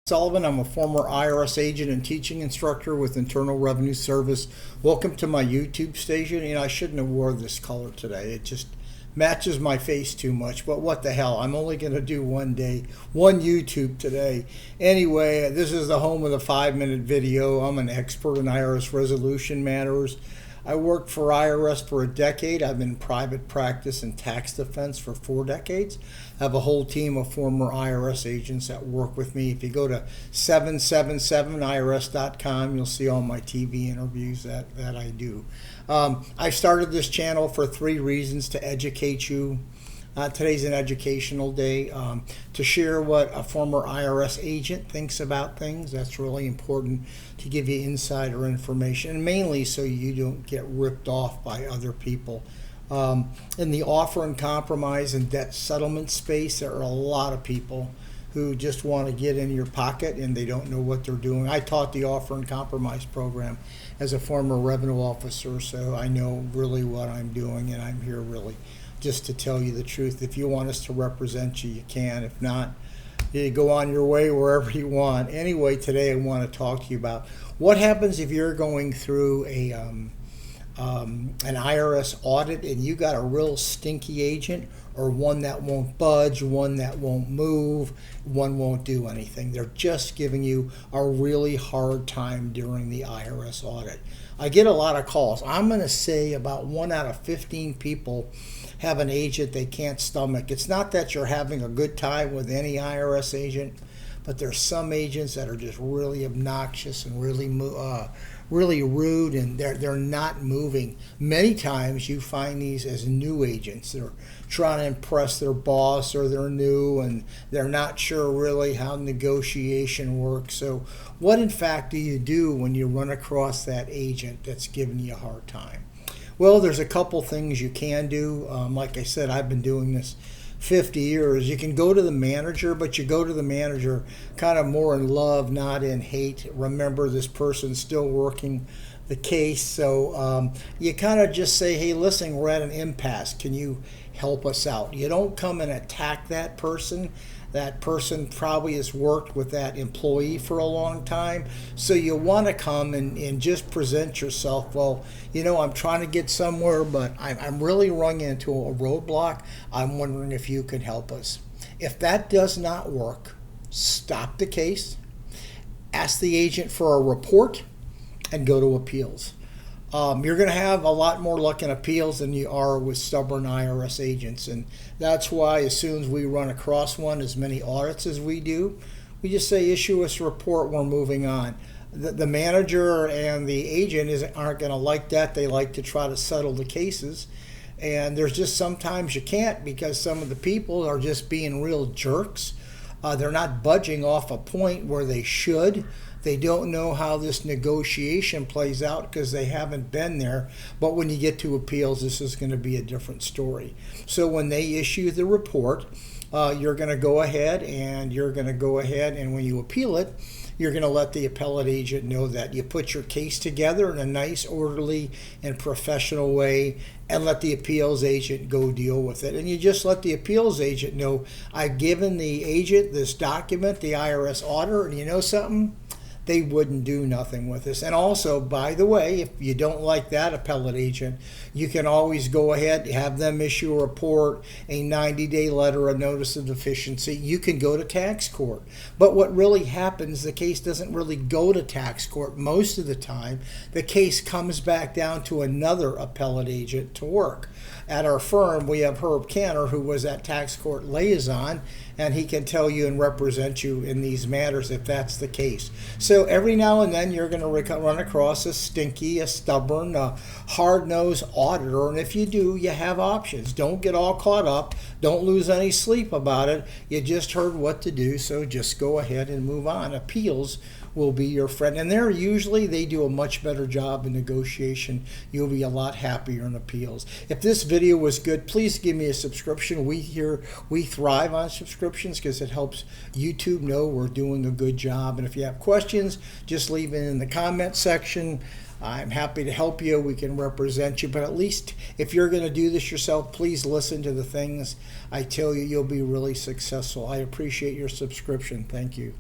Sullivan. I'm a former IRS agent and teaching instructor with Internal Revenue Service. Welcome to my YouTube station. I shouldn't have wore this color today. It just matches my face too much, but what the hell. I'm only going to do one YouTube today. Anyway, this is the home of the 5-minute video. I'm an expert in IRS resolution matters. I worked for IRS for a decade. I've been in private practice and tax defense for 4 decades. I have a whole team of former IRS agents that work with me. If you go to 777irs.com, you'll see all my TV interviews that I do. I started this channel for 3 reasons: to educate you. Today's an educational day. To share what a former IRS agent thinks about things. That's really important, to give you insider information, and mainly so you don't get ripped off by other people. In the offer and compromise and debt settlement space, there are a lot of people who just want to get in your pocket and they don't know what they're doing. I taught the offer and compromise program as a former revenue officer, so I know really what I'm doing, and I'm here really just to tell you the truth. If you want us to represent you, you can. If not, you go on your way wherever you want. Anyway, today I want to talk to you about what happens if you're going through an IRS audit and you got a real stinky agent, or one that won't budge, one that won't move, one won't do anything. They're just giving you a really hard time during the IRS audit. I get a lot of calls. I'm going to say about 1 out of 15 people have an agent they can't stomach. It's not that you're having a good time with any IRS agent, but there's some agents that are just really obnoxious and really rude, and they're not moving. Many times you find these as new agents. They're trying to impress their boss, or they're new and they're not sure really how negotiation works. So what in fact do you do when you run across that agent that's giving you a hard time? Well, there's a couple things you can do. Like I said, I've been doing this 50 years. You can go to the manager, but you go to the manager kind of more in love, not in hate. Remember, this person's still working the case, so you kind of just say, hey, listen, we're at an impasse. Can you help us out? You don't come and attack that person. That person probably has worked with that employee for a long time. So you want to come and just present yourself. Well, I'm trying to get somewhere, but I'm really running into a roadblock. I'm wondering if you can help us. If that does not work, stop the case, ask the agent for a report, and go to appeals. You're going to have a lot more luck in appeals than you are with stubborn IRS agents, and that's why as soon as we run across one, as many audits as we do, we just say, issue us a report, we're moving on. The manager and the agent aren't going to like that. They like to try to settle the cases, and there's just sometimes you can't, because some of the people are just being real jerks. They're not budging off a point where they should. They don't know how this negotiation plays out because they haven't been there. But when you get to appeals, this is going to be a different story. So when they issue the report, you're going to go ahead and when you appeal it, you're going to let the appellate agent know that you put your case together in a nice, orderly, and professional way, and let the appeals agent go deal with it. And you just let the appeals agent know, I've given the agent this document, the IRS auditor, and you know something? They wouldn't do nothing with this. And also, by the way, if you don't like that appellate agent, you can always go ahead, have them issue a report, a 90-day letter, a notice of deficiency. You can go to tax court. But what really happens, the case doesn't really go to tax court. Most of the time, the case comes back down to another appellate agent to work. At our firm, we have Herb Cantor, who was that tax court liaison, and he can tell you and represent you in these matters if that's the case. So every now and then you're going to run across a stinky, a stubborn, hard-nosed auditor, and if you do, you have options. Don't get all caught up. Don't lose any sleep about it. You just heard what to do, so just go ahead and move on. Appeals will be your friend, and they do a much better job in negotiation. You'll be a lot happier in appeals. If this video was good, please give me a subscription. We thrive on subscriptions because it helps YouTube know we're doing a good job. And if you have questions, just leave it in the comment section. I'm happy to help you. We can represent you. But at least if you're going to do this yourself, please listen to the things I tell you. You'll be really successful. I appreciate your subscription. Thank you.